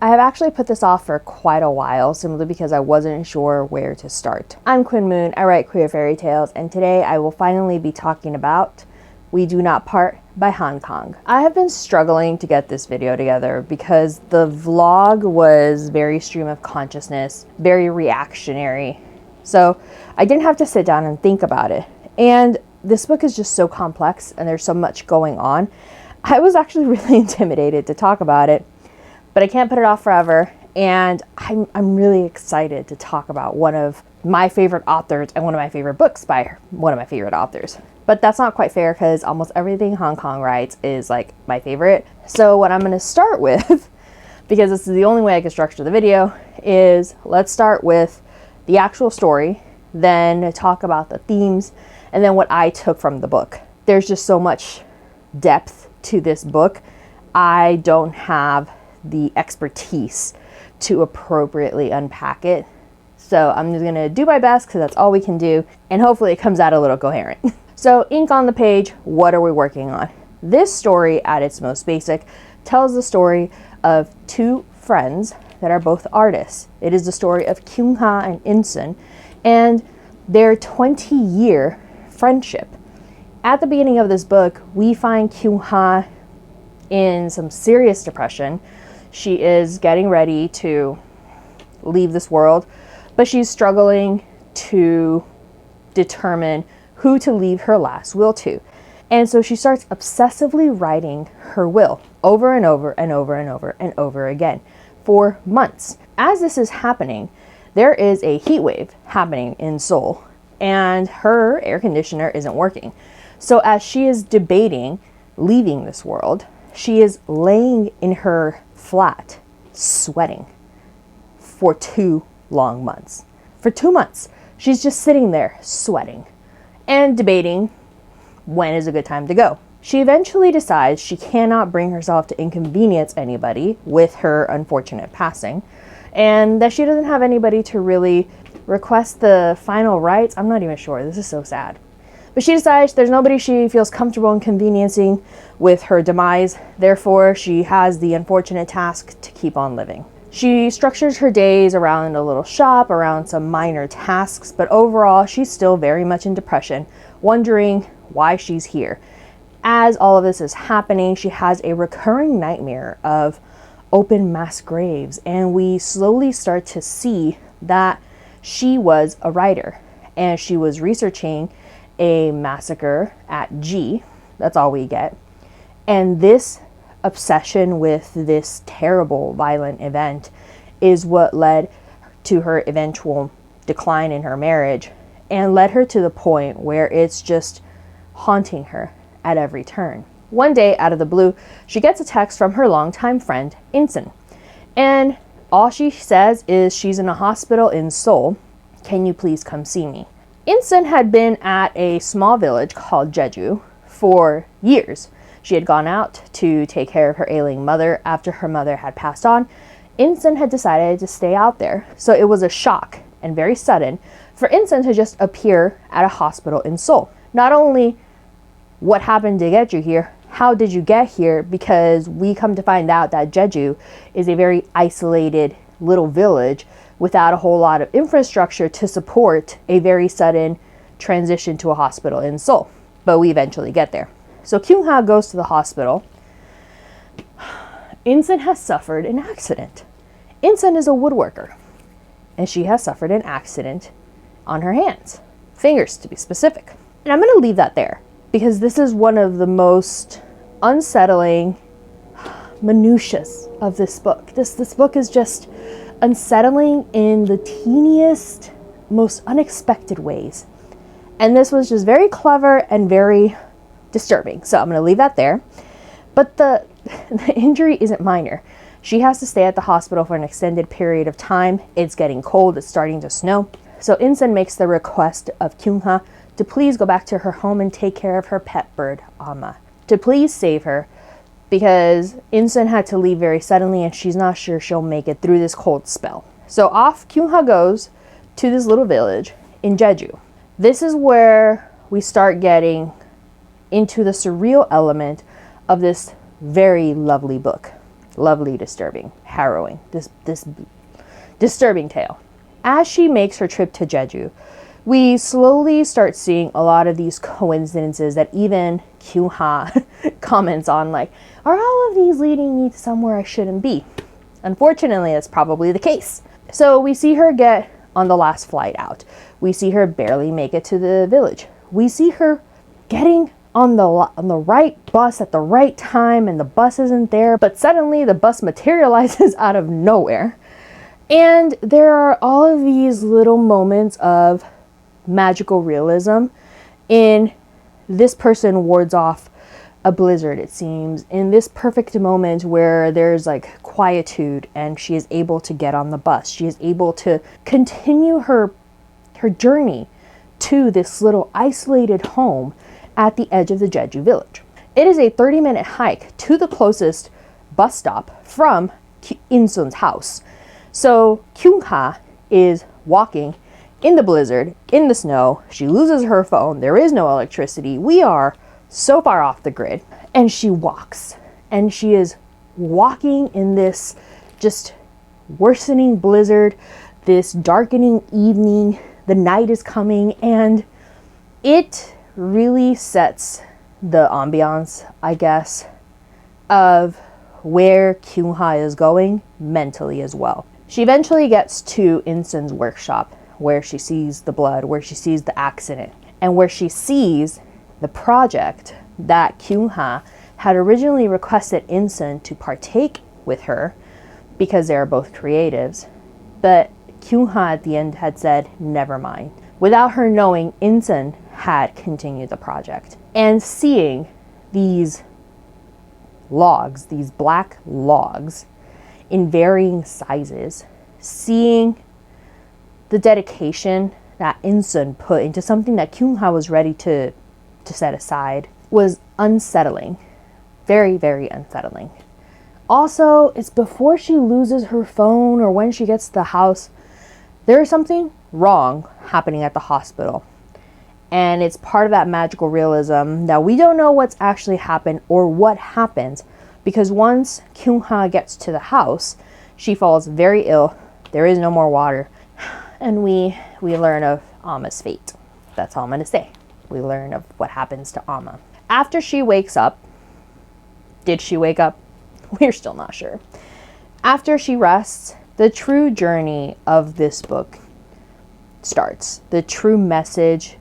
I have actually put this off for quite a while simply because I wasn't sure where to start. I'm Quinn Moone, I write queer fairy tales, and today I will finally be talking about We Do Not Part by Kang. I have been struggling to get this video together because the vlog was very stream of consciousness, very reactionary. So I didn't have to sit down and think about it. And this book is just so complex and there's so much going on. I was actually really intimidated to talk about it, but I can't put it off forever. And I'm really excited to talk about one of my favorite authors and one of my favorite books by one of my favorite authors. But that's not quite fair because almost everything Kang writes is like my favorite. So what I'm going to start with, because this is the only way I can structure the video, is let's start with the actual story, then talk about the themes, and then what I took from the book. There's just so much depth to this book. I don't have the expertise to appropriately unpack it. So I'm just gonna do my best because that's all we can do, and hopefully it comes out a little coherent. So ink on the page, what are we working on? This story at its most basic tells the story of two friends that are both artists. It is the story of Kang and Insun and their 20-year friendship. At the beginning of this book, we find Kang in some serious depression. She is getting ready to leave this world, but she's struggling to determine who to leave her last will to. And so she starts obsessively writing her will over and over and over and over and over again for months. As this is happening, there is a heat wave happening in Seoul, and her air conditioner isn't working. So as she is debating leaving this world, she is laying in her flat, sweating for 2 long months. For 2 months, she's just sitting there sweating and debating when is a good time to go. She eventually decides she cannot bring herself to inconvenience anybody with her unfortunate passing, and that she doesn't have anybody to really request the final rites. I'm not even sure. This is so sad. But she decides there's nobody she feels comfortable inconveniencing with her demise. Therefore, she has the unfortunate task to keep on living. She structures her days around a little shop, around some minor tasks, but overall, she's still very much in depression, wondering why she's here. As all of this is happening, she has a recurring nightmare of open mass graves, and we slowly start to see that she was a writer, and she was researching a massacre at G. That's all we get. And this obsession with this terrible violent event is what led to her eventual decline in her marriage and led her to the point where it's just haunting her at every turn. One day, out of the blue, she gets a text from her longtime friend, Insun. And all she says is she's in a hospital in Seoul. Can you please come see me? Insun had been at a small village called Jeju for years. She had gone out to take care of her ailing mother after her mother had passed on. Insun had decided to stay out there. So it was a shock and very sudden for Insun to just appear at a hospital in Seoul. Not only what happened to get you here, how did you get here? Because we come to find out that Jeju is a very isolated little village without a whole lot of infrastructure to support a very sudden transition to a hospital in Seoul. But we eventually get there. So Kang goes to the hospital. Insun has suffered an accident. Insun is a woodworker, and she has suffered an accident on her hands, fingers to be specific. And I'm going to leave that there because this is one of the most unsettling minutiae of this book. This book is just unsettling in the teeniest, most unexpected ways. And this was just very clever and very disturbing. So I'm going to leave that there. But the injury isn't minor. She has to stay at the hospital for an extended period of time. It's getting cold. It's starting to snow. So Insun makes the request of Kang to please go back to her home and take care of her pet bird, Amma. To please save her because Insun had to leave very suddenly and she's not sure she'll make it through this cold spell. So off Kang goes to this little village in Jeju. This is where we start getting into the surreal element of this very lovely book. Lovely, disturbing, harrowing, this disturbing tale. As she makes her trip to Jeju, we slowly start seeing a lot of these coincidences that even Kyung-ha comments on, like, are all of these leading me to somewhere I shouldn't be? Unfortunately, that's probably the case. So we see her get on the last flight out. We see her barely make it to the village. We see her getting on the right bus at the right time, and the bus isn't there, but suddenly the bus materializes out of nowhere. And there are all of these little moments of magical realism in this person wards off a blizzard, it seems, in this perfect moment where there's like quietude and she is able to get on the bus. She is able to continue her journey to this little isolated home at the edge of the Jeju village. It is a 30-minute hike to the closest bus stop from In-sun's house. So Kyung-ha is walking in the blizzard, in the snow. She loses her phone. There is no electricity. We are so far off the grid. And she walks. And she is walking in this just worsening blizzard, this darkening evening. The night is coming, and it really sets the ambiance, I guess, of where Kyung-ha is going mentally as well. She eventually gets to In-sun's workshop, where she sees the blood, where she sees the accident, and where she sees the project that Kyung-ha had originally requested In-sun to partake with her because they are both creatives. But Kyung-ha at the end had said, never mind. Without her knowing, In-sun had continued the project. And seeing these logs, these black logs in varying sizes, seeing the dedication that In-sun put into something that Kyung-ha was ready to set aside was unsettling. Very, very unsettling. Also, it's before she loses her phone or when she gets to the house, there is something wrong happening at the hospital. And it's part of that magical realism that we don't know what's actually happened or what happens, because once Kyung-ha gets to the house, she falls very ill. There is no more water. And we learn of Amma's fate. That's all I'm going to say. We learn of what happens to Amma. After she wakes up, did she wake up? We're still not sure. After she rests, the true journey of this book starts. The true message,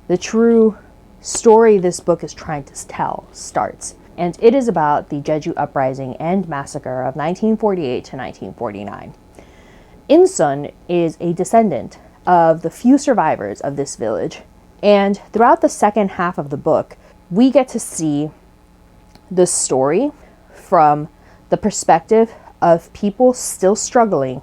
the true story this book is trying to tell starts. And it is about the Jeju Uprising and Massacre of 1948 to 1949. In-sun is a descendant of the few survivors of this village. And throughout the second half of the book, we get to see the story from the perspective of people still struggling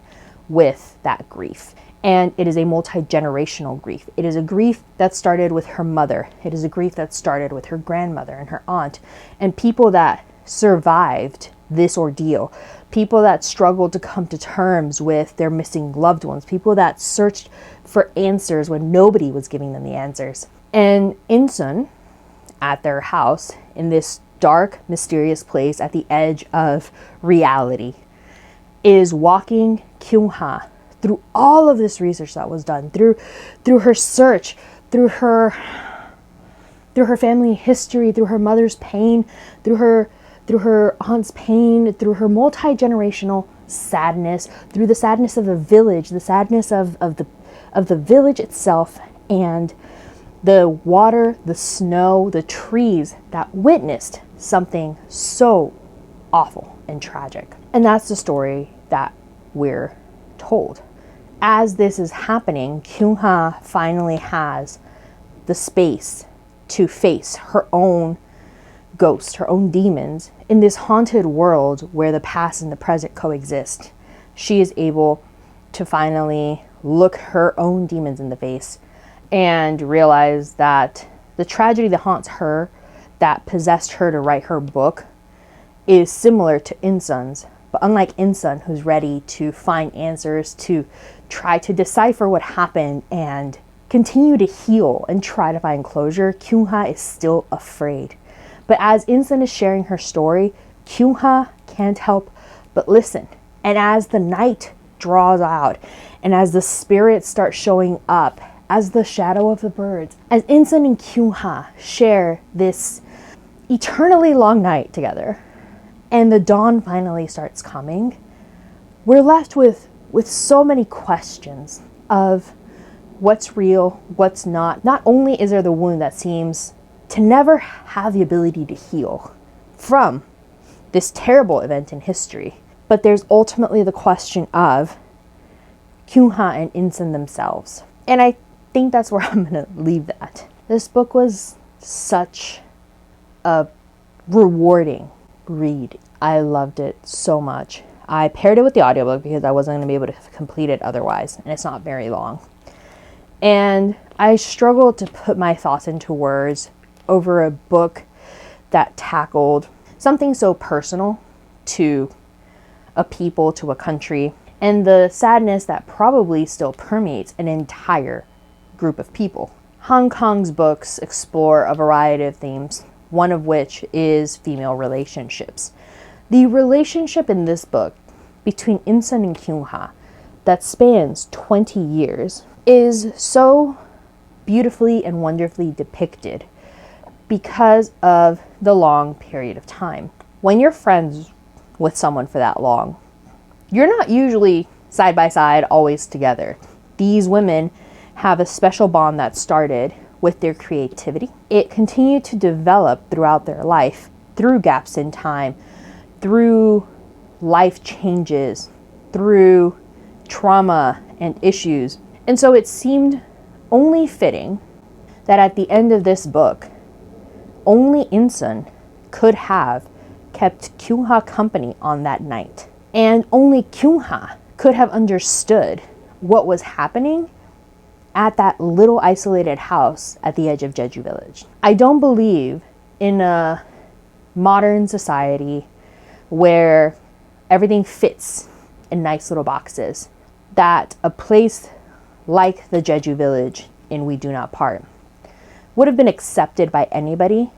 with that grief. And it is a multi-generational grief. It is a grief that started with her mother. It is a grief that started with her grandmother and her aunt, and people that survived this ordeal, people that struggled to come to terms with their missing loved ones, people that searched for answers when nobody was giving them the answers. And In-sun, at their house, in this dark, mysterious place at the edge of reality, is walking Kyung-ha through all of this research that was done, through her search, through her family history, through her mother's pain, through her aunt's pain, through her multi-generational sadness, through the sadness of the village, the sadness of the village itself, and the water, the snow, the trees that witnessed something so awful and tragic. And that's the story that we're told. As this is happening, Kyung-ha finally has the space to face her own ghost, her own demons. In this haunted world where the past and the present coexist, she is able to finally look her own demons in the face and realize that the tragedy that haunts her, that possessed her to write her book, is similar to In-sun's. But unlike In-sun, who's ready to find answers, to try to decipher what happened and continue to heal and try to find closure, Kyung-ha is still afraid. But as In-sun is sharing her story, Kyung-ha can't help but listen. And as the night draws out, and as the spirits start showing up, as the shadow of the birds, as Insun and Kyung-ha share this eternally long night together, and the dawn finally starts coming, we're left with so many questions of what's real, what's not. Not only is there the wound that seems to never have the ability to heal from this terrible event in history, but there's ultimately the question of Kyung-ha and Insun themselves. And I think that's where I'm going to leave that. This book was such a rewarding read. I loved it so much. I paired it with the audiobook because I wasn't going to be able to complete it otherwise, and it's not very long. And I struggled to put my thoughts into words over a book that tackled something so personal to a people, to a country, and the sadness that probably still permeates an entire group of people. Hong Kong's books explore a variety of themes, one of which is female relationships. The relationship in this book between Insun and Kyung-ha that spans 20 years is so beautifully and wonderfully depicted because of the long period of time. When you're friends with someone for that long, you're not usually side by side, always together. These women have a special bond that started with their creativity. It continued to develop throughout their life, through gaps in time, through life changes, through trauma and issues. And so it seemed only fitting that at the end of this book, only Insun could have kept Kyung-ha company on that night. And only Kyung-ha could have understood what was happening at that little isolated house at the edge of Jeju Village. I don't believe in a modern society where everything fits in nice little boxes, that a place like the Jeju Village in We Do Not Part would have been accepted by anybody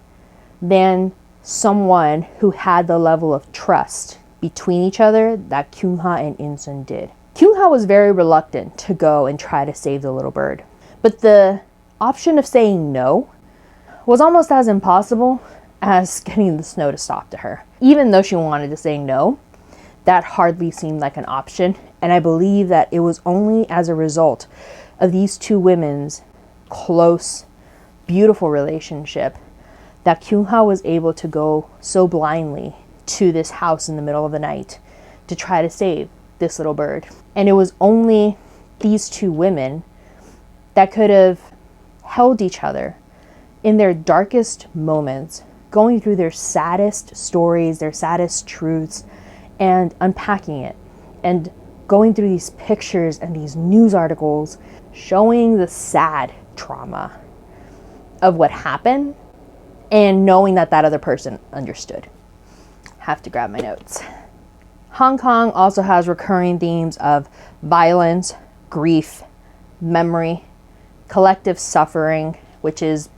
than someone who had the level of trust between each other that Kyung-ha and Insun did. Kyung-ha was very reluctant to go and try to save the little bird, but the option of saying no was almost as impossible as getting the snow to stop to her. Even though she wanted to say no, that hardly seemed like an option, and I believe that it was only as a result of these two women's close, beautiful relationship that Kyung-ha was able to go so blindly to this house in the middle of the night to try to save this little bird. And it was only these two women that could have held each other in their darkest moments, going through their saddest stories, their saddest truths, and unpacking it, and going through these pictures and these news articles showing the sad trauma of what happened, and knowing that that other person understood. Have to grab my notes. Hong Kong also has recurring themes of violence, grief, memory, collective suffering, which is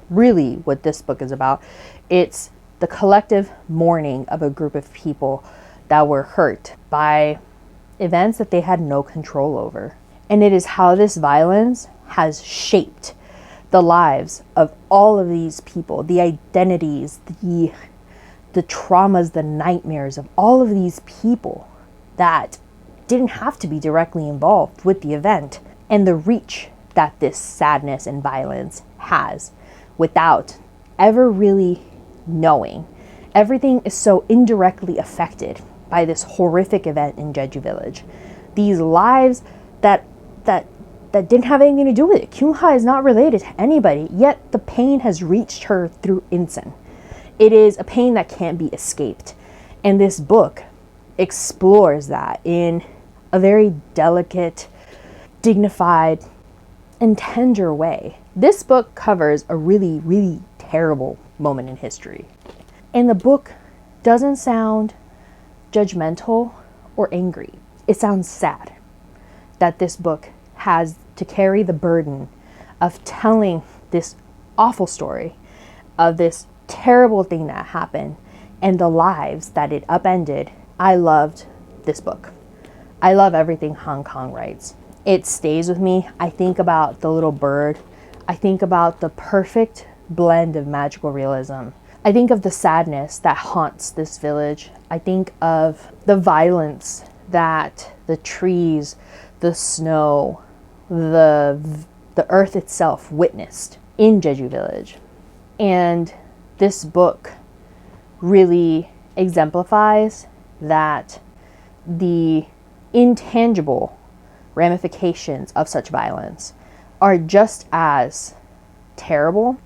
really what this book is about. It's the collective mourning of a group of people that were hurt by events that they had no control over. And it is how this violence has shaped the lives of all of these people, the identities, the traumas, the nightmares of all of these people that didn't have to be directly involved with the event, and the reach that this sadness and violence has without ever really knowing. Everything is so indirectly affected by this horrific event in Jeju Village. These lives that didn't have anything to do with it. Kyung-ha is not related to anybody, yet the pain has reached her through Insun. It is a pain that can't be escaped. And this book explores that in a very delicate, dignified, and tender way. This book covers a really, really terrible moment in history. And the book doesn't sound judgmental or angry. It sounds sad that this book has to carry the burden of telling this awful story of this terrible thing that happened and the lives that it upended. I loved this book. I love everything Hong Kong writes. It stays with me. I think about the little bird. I think about the perfect blend of magical realism. I think of the sadness that haunts this village. I think of the violence that the trees, the snow, the earth itself witnessed in Jeju Village. And this book really exemplifies that the intangible ramifications of such violence are just as terrible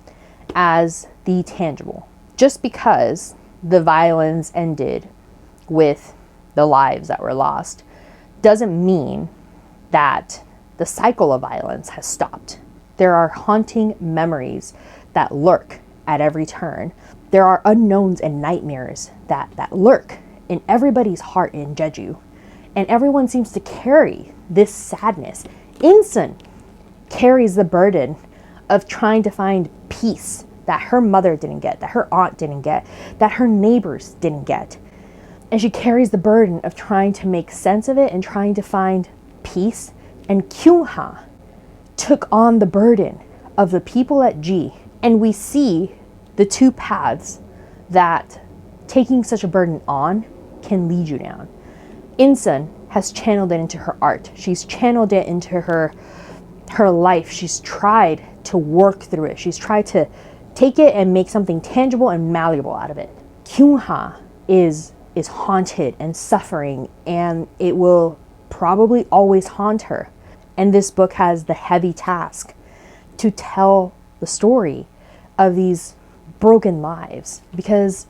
as the tangible. Just because the violence ended with the lives that were lost doesn't mean that the cycle of violence has stopped. There are haunting memories that lurk at every turn. There are unknowns and nightmares that lurk in everybody's heart in Jeju. And everyone seems to carry this sadness. Insun carries the burden of trying to find peace that her mother didn't get, that her aunt didn't get, that her neighbors didn't get. And she carries the burden of trying to make sense of it and trying to find peace. And Kyung-ha took on the burden of the people at G. And we see the two paths that taking such a burden on can lead you down. Insun has channeled it into her art. She's channeled it into her life. She's tried to work through it. She's tried to take it and make something tangible and malleable out of it. Kyung-ha is haunted and suffering, and it will probably always haunt her. And this book has the heavy task to tell the story of these broken lives, because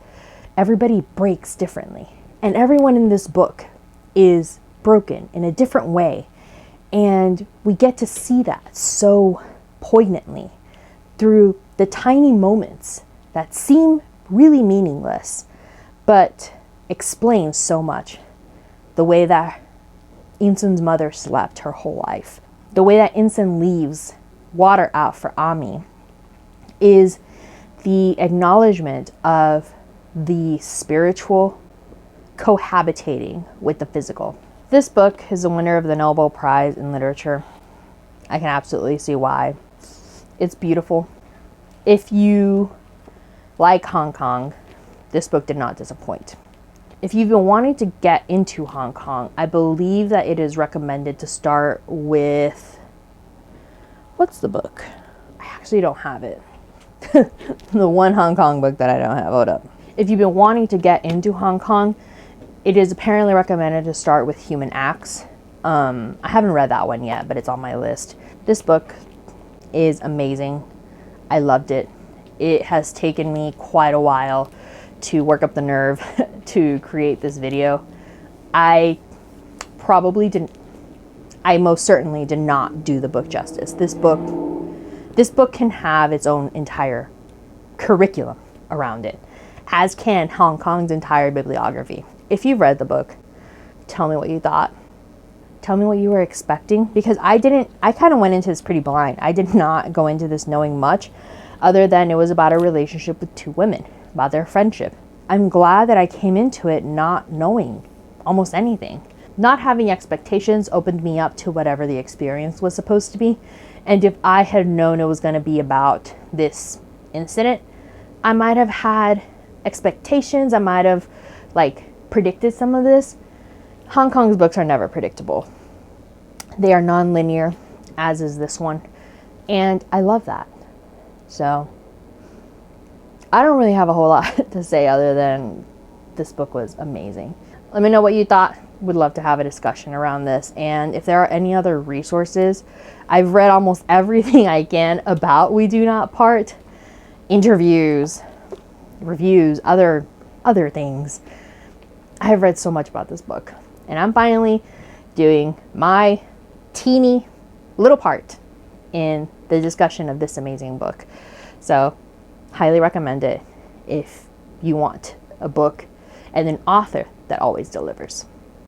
everybody breaks differently. And everyone in this book is broken in a different way. And we get to see that so poignantly through the tiny moments that seem really meaningless, but explain so much. The way that Insun's mother slept her whole life, the way that Insun leaves water out for Ami, is the acknowledgement of the spiritual cohabitating with the physical. This book is a winner of the Nobel Prize in Literature. I can absolutely see why. It's beautiful. If you like Hong Kong, this book did not disappoint. If you've been wanting to get into Hong Kong, I believe that it is recommended to start with, what's the book? I actually don't have it. The one Hong Kong book that I don't have. Hold up. If you've been wanting to get into Hong Kong, it is apparently recommended to start with Human Acts. I haven't read that one yet, but it's on my list. This book is amazing. I loved it. It has taken me quite a while to work up the nerve to create this video. I most certainly did not do the book justice. This book can have its own entire curriculum around it, as can Hong Kong's entire bibliography. If you've read the book, tell me what you thought. Tell me what you were expecting, because I kind of went into this pretty blind. I did not go into this knowing much, other than it was about a relationship with two women, about their friendship. I'm glad that I came into it not knowing almost anything. Not having expectations opened me up to whatever the experience was supposed to be. And if I had known it was going to be about this incident, I might have had expectations. I might have predicted some of this. Hong Kong's books are never predictable. They are non-linear, as is this one. And I love that. So I don't really have a whole lot to say other than this book was amazing. Let me know what you thought. Would love to have a discussion around this. And if there are any other resources, I've read almost everything I can about We Do Not Part. Interviews, reviews, other things. I have read so much about this book. And I'm finally doing my teeny little part in the discussion of this amazing book. So, highly recommend it if you want a book and an author that always delivers.